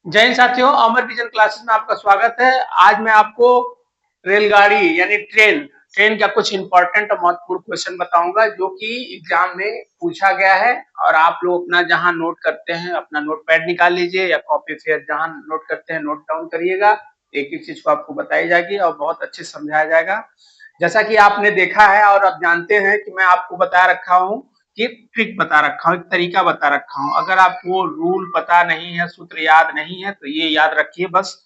जय हिंद साथियों, अमर vision classes में आपका स्वागत है। आज मैं आपको रेलगाड़ी यानी ट्रेन ट्रेन का कुछ इंपॉर्टेंट और महत्वपूर्ण क्वेश्चन बताऊंगा जो कि एग्जाम में पूछा गया है। और आप लोग अपना जहां नोट करते हैं अपना नोटपैड निकाल लीजिए या कॉपी फेयर जहां नोट करते हैं नोट डाउन करिएगा। एक एक चीज को आपको बताई जाएगी और बहुत अच्छे से समझाया जाएगा। जैसा कि आपने देखा है और आप जानते हैं कि मैं आपको बता रखा हूँ कि ट्रिक बता रखा हूँ, एक तरीका बता रखा हूँ। अगर आपको रूल पता नहीं है, सूत्र याद नहीं है तो ये याद रखिए बस।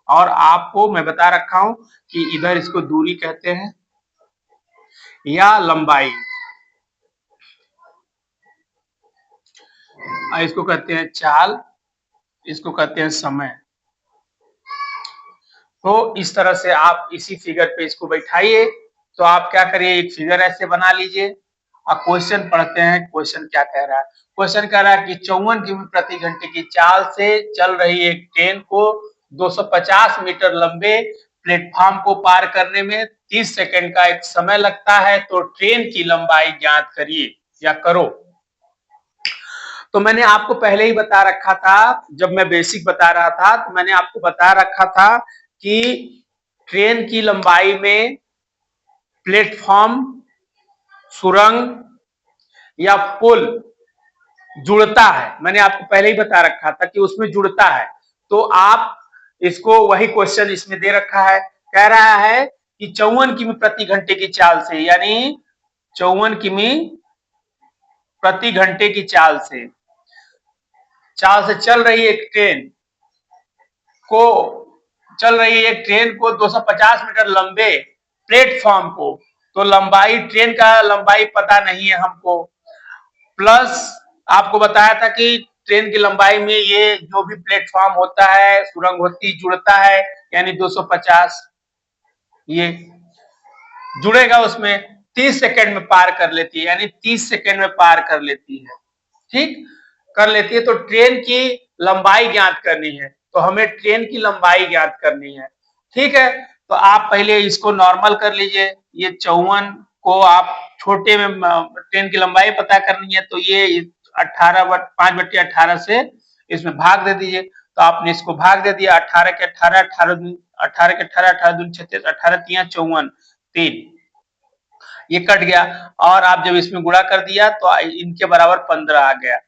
और आपको मैं बता रखा हूँ कि इधर इसको दूरी कहते हैं या लंबाई, और इसको कहते हैं चाल, इसको कहते हैं समय। तो इस तरह से आप इसी फिगर पे इसको बैठाइए। तो आप क्या करिए, एक फिगर ऐसे बना लीजिए और क्वेश्चन पढ़ते हैं। क्वेश्चन क्या कह रहा है? क्वेश्चन कह रहा है कि 54 किमी प्रति घंटे की चाल से चल रही एक ट्रेन को 250 मीटर लंबे प्लेटफॉर्म को पार करने में 30 सेकंड का एक समय लगता है, तो ट्रेन की लंबाई ज्ञात करिए या करो। तो मैंने आपको पहले ही बता रखा था, जब मैं बेसिक बता रहा था तो मैंने आपको बता रखा था कि ट्रेन की लंबाई में प्लेटफॉर्म, सुरंग या पुल जुड़ता है। मैंने आपको पहले ही बता रखा था कि उसमें जुड़ता है। तो आप इसको, वही क्वेश्चन इसमें दे रखा है, कह रहा है कि 54 किमी प्रति घंटे की चाल से, यानी 54 किमी प्रति घंटे की चाल से चल रही एक ट्रेन को चल रही एक ट्रेन को 250 मीटर लंबे प्लेटफॉर्म को, तो लंबाई, ट्रेन का लंबाई पता नहीं है हमको। प्लस आपको बताया था कि ट्रेन की लंबाई में ये जो भी प्लेटफॉर्म होता है, सुरंग होती, जुड़ता है, यानी 250 ये जुड़ेगा उसमें, 30 सेकंड में पार कर लेती है, यानी 30 सेकंड में पार कर लेती है। ठीक कर लेती है। तो ट्रेन की लंबाई ज्ञात करनी है, तो हमें ट्रेन की लंबाई ज्ञात करनी है। ठीक है, तो आप पहले इसको नॉर्मल कर लीजिए। ये 54 को आप छोटे में, ट्रेन की लंबाई पता करनी है तो ये 5/18 से इसमें भाग दे दीजिए। तो आपने इसको भाग दे दिया, 18 के 18, 18 के 18, 18 दूनी 36, 18 तिया 54, 3, ये कट गया। और आप जब इसमें गुणा कर दिया तो इनके बराबर 15 आ गया।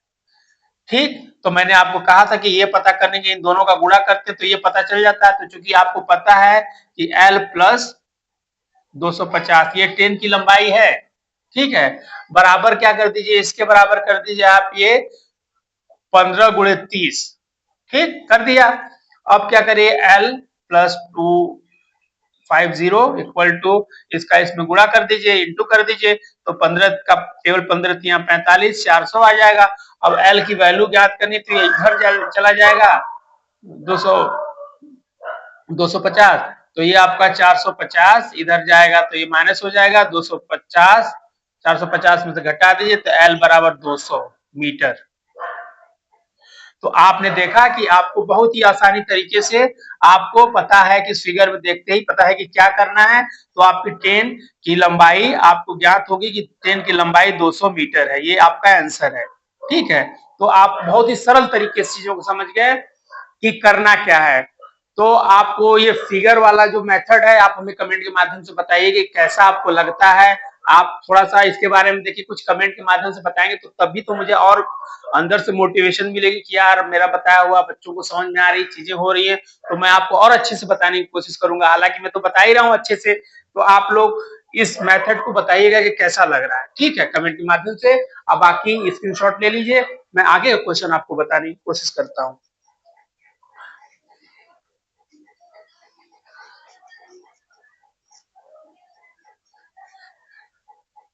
ठीक, तो मैंने आपको कहा था कि ये पता करने के इन दोनों का गुणा करते तो ये पता चल जाता है। तो चूंकि आपको पता है कि L प्लस 250 ये ट्रेन की लंबाई है, ठीक है, बराबर क्या कर दीजिए, इसके बराबर कर दीजिए आप ये 15 गुणे 30। ठीक कर दिया। अब क्या करिए, L प्लस 250 इक्वल टू इसका इसमें गुणा कर दीजिए, इंटू कर दीजिए। तो 15 का केवल 15 तिया 45, 400 आ जाएगा। अब L की वैल्यू ज्ञात करनी थी, इधर चला जाएगा 200, 250, तो ये आपका 450 इधर जाएगा तो ये माइनस हो जाएगा 250, 450 में से घटा दीजिए तो L बराबर 200 मीटर। तो आपने देखा कि आपको बहुत ही आसानी तरीके से, आपको पता है कि फिगर में देखते ही पता है कि क्या करना है। तो आपकी ट्रेन की लंबाई आपको ज्ञात होगी कि ट्रेन की लंबाई 200 मीटर है, ये आपका आंसर है। ठीक है, तो आप बहुत ही सरल तरीके से चीजों को समझ गए कि करना क्या है। तो आपको ये फिगर वाला जो मेथड है, आप हमें कमेंट के माध्यम से बताइए कि कैसा आपको लगता है। आप थोड़ा सा इसके बारे में देखिए, कुछ कमेंट के माध्यम से बताएंगे तो तभी तो मुझे और अंदर से मोटिवेशन मिलेगी कि यार मेरा बताया हुआ बच्चों को समझ में आ रही, चीजें हो रही है, तो मैं आपको और अच्छे से बताने की कोशिश करूंगा। हालांकि मैं तो बता ही रहा हूँ अच्छे से, तो आप लोग इस मेथड को बताइएगा कि कैसा लग रहा है। ठीक है, कमेंट के माध्यम से। अब बाकी स्क्रीनशॉट ले लीजिए, मैं आगे क्वेश्चन आपको बताने की कोशिश करता हूँ।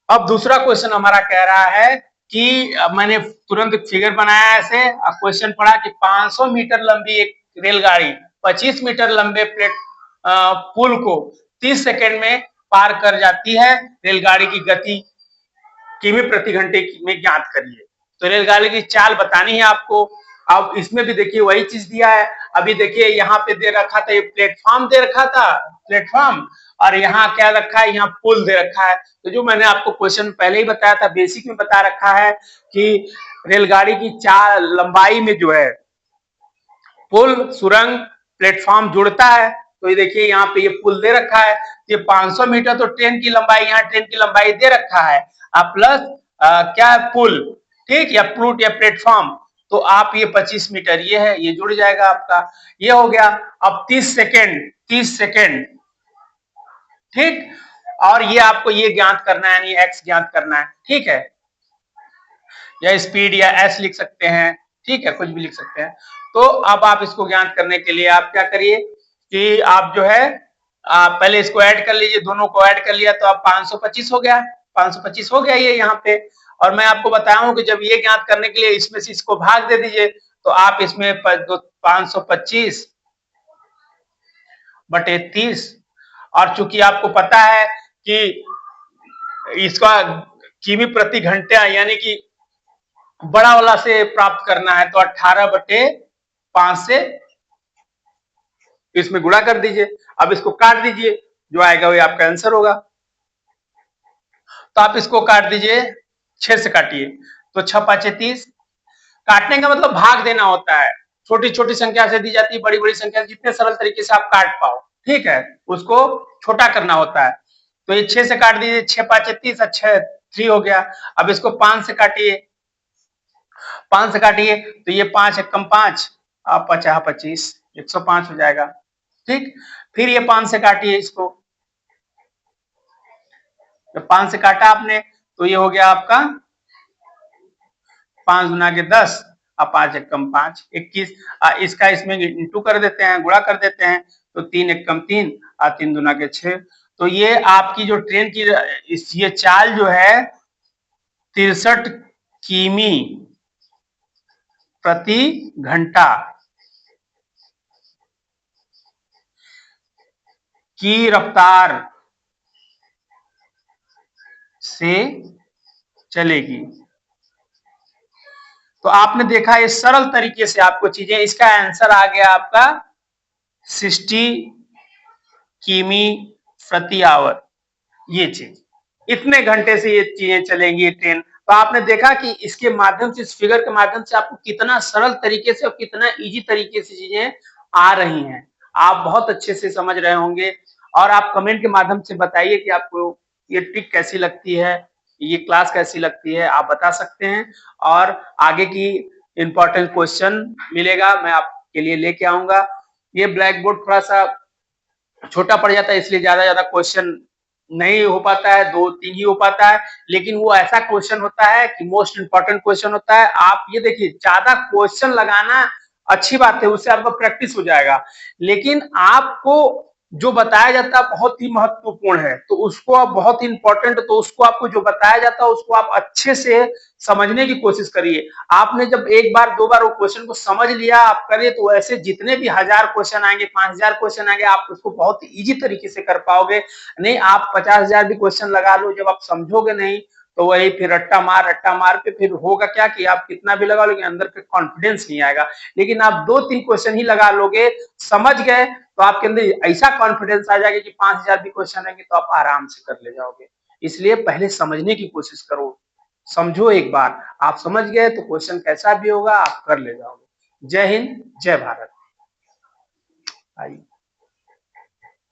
अब दूसरा क्वेश्चन हमारा कह रहा है कि मैंने तुरंत फिगर बनाया ऐसे, क्वेश्चन पढ़ा कि 500 मीटर लंबी एक रेलगाड़ी 25 मीटर लंबे पुल को 30 सेकंड में पार कर जाती है। रेलगाड़ी की गति किमी प्रति घंटे में ज्ञात करिए। तो रेलगाड़ी की चाल बतानी है आपको। अब इसमें भी देखिए वही चीज दिया है। अभी देखिए यहाँ पे दे रखा था, ये प्लेटफॉर्म दे रखा था, प्लेटफॉर्म, और यहाँ क्या रखा है, यहाँ पुल दे रखा है। तो जो मैंने आपको क्वेश्चन पहले ही बताया था, बेसिक में बता रखा है कि रेलगाड़ी की चाल लंबाई में जो है पुल, सुरंग, प्लेटफॉर्म जुड़ता है। तो ये देखिए यहाँ पे ये पुल दे रखा है, ये 500 मीटर तो ट्रेन की लंबाई, यहाँ ट्रेन की लंबाई दे रखा है, अब प्लस क्या है पुल, ठीक, या प्लूट या प्लेटफॉर्म, तो आप ये 25 मीटर ये है, ये जुड़ जाएगा आपका, ये हो गया। अब 30 सेकेंड, 30 सेकेंड, ठीक, और ये आपको ये ज्ञात करना है, यानी एक्स ज्ञात करना है, ठीक है, या स्पीड या एस लिख सकते हैं, ठीक है, कुछ भी लिख सकते हैं। तो अब आप इसको ज्ञात करने के लिए आप क्या करिए कि आप जो है पहले इसको ऐड कर लीजिए, दोनों को ऐड कर लिया तो अब 525 हो गया, 525 हो गया ये यहाँ पे। और मैं आपको बताऊं कि जब ये ज्ञात करने के लिए इसमें से इसको भाग दे दीजिए, तो आप इसमें 525 बटे 30, और चूंकि आपको पता है कि इसका किमी प्रति घंटा यानी कि बड़ा वाला से प्राप्त करना है, तो 18 बटे 5 से इसमें गुणा कर दीजिए। अब इसको काट दीजिए, जो आएगा वही आपका आंसर होगा। तो आप इसको काट दीजिए, 6 से काटिए, तो 6 5 30, काटने का मतलब भाग देना होता है, छोटी छोटी संख्या से दी जाती है, बड़ी बड़ी संख्या जितने सरल तरीके से आप काट पाओ, ठीक है, उसको छोटा करना होता है। तो ये 6 से काट दीजिए, 6 5 30, अच्छा 3 हो गया। अब इसको 5 से काटिए, 5 से काटिए, तो ये 5 एकम 5, आप 50 25, 105 हो जाएगा, ठीक। फिर ये 5 से काटिए इसको, जब 5 से काटा आपने तो ये हो गया आपका 5 गुना के 10, अब 5 एकम 5 21, इसका इसमें इंटू कर देते हैं, गुणा कर देते हैं, तो 3 एकम 3, 3 दुना के 6। तो ये आपकी जो ट्रेन की ये चाल जो है 63 किमी प्रति घंटा की रफ्तार से चलेगी। तो आपने देखा ये सरल तरीके से आपको चीजें, इसका आंसर आ गया आपका 60 किमी प्रति आवर, ये चीज इतने घंटे से ये चीजें चलेंगी ट्रेन। तो आपने देखा कि इसके माध्यम से, इस फिगर के माध्यम से आपको कितना सरल तरीके से और कितना इजी तरीके से चीजें आ रही हैं, आप बहुत अच्छे से समझ रहे होंगे। और आप कमेंट के माध्यम से बताइए कि आपको ये ट्रिक कैसी लगती है, ये क्लास कैसी लगती है, आप बता सकते हैं। और आगे की इंपॉर्टेंट क्वेश्चन मिलेगा, मैं आपके लिए लेके आऊंगा। ये ब्लैक बोर्ड थोड़ा सा छोटा पड़ जाता है, इसलिए ज्यादा क्वेश्चन नहीं हो पाता है, 2 3 ही हो पाता है, लेकिन वो ऐसा क्वेश्चन होता है कि मोस्ट इंपॉर्टेंट क्वेश्चन होता है। आप ये देखिए, ज्यादा क्वेश्चन लगाना अच्छी बात है, उससे आपका प्रैक्टिस हो जाएगा, लेकिन आपको जो बताया जाता है बहुत ही महत्वपूर्ण है, तो उसको आप बहुत ही इंपॉर्टेंट, तो उसको आपको जो बताया जाता है उसको आप अच्छे से समझने की कोशिश करिए। आपने जब एक बार दो बार वो क्वेश्चन को समझ लिया, आप करिए, तो ऐसे जितने भी 1000 क्वेश्चन आएंगे, 5000 क्वेश्चन आएंगे, आप उसको बहुत इजी तरीके से कर पाओगे। नहीं आप 50,000 भी क्वेश्चन लगा लो, जब आप समझोगे नहीं तो वही फिर रट्टा मार पे फिर होगा क्या कि आप कितना भी लगा लोगे, अंदर पे कॉन्फिडेंस नहीं आएगा। लेकिन आप 2 3 क्वेश्चन ही लगा लोगे, समझ गए, तो आपके अंदर ऐसा कॉन्फिडेंस आ जाएगा कि 5000 भी क्वेश्चन आएंगे तो आप आराम से कर ले जाओगे। इसलिए पहले समझने की कोशिश करो, समझो एक बार, आप समझ गए तो क्वेश्चन कैसा भी होगा आप कर ले जाओगे। जय हिंद, जय भारत। आइए।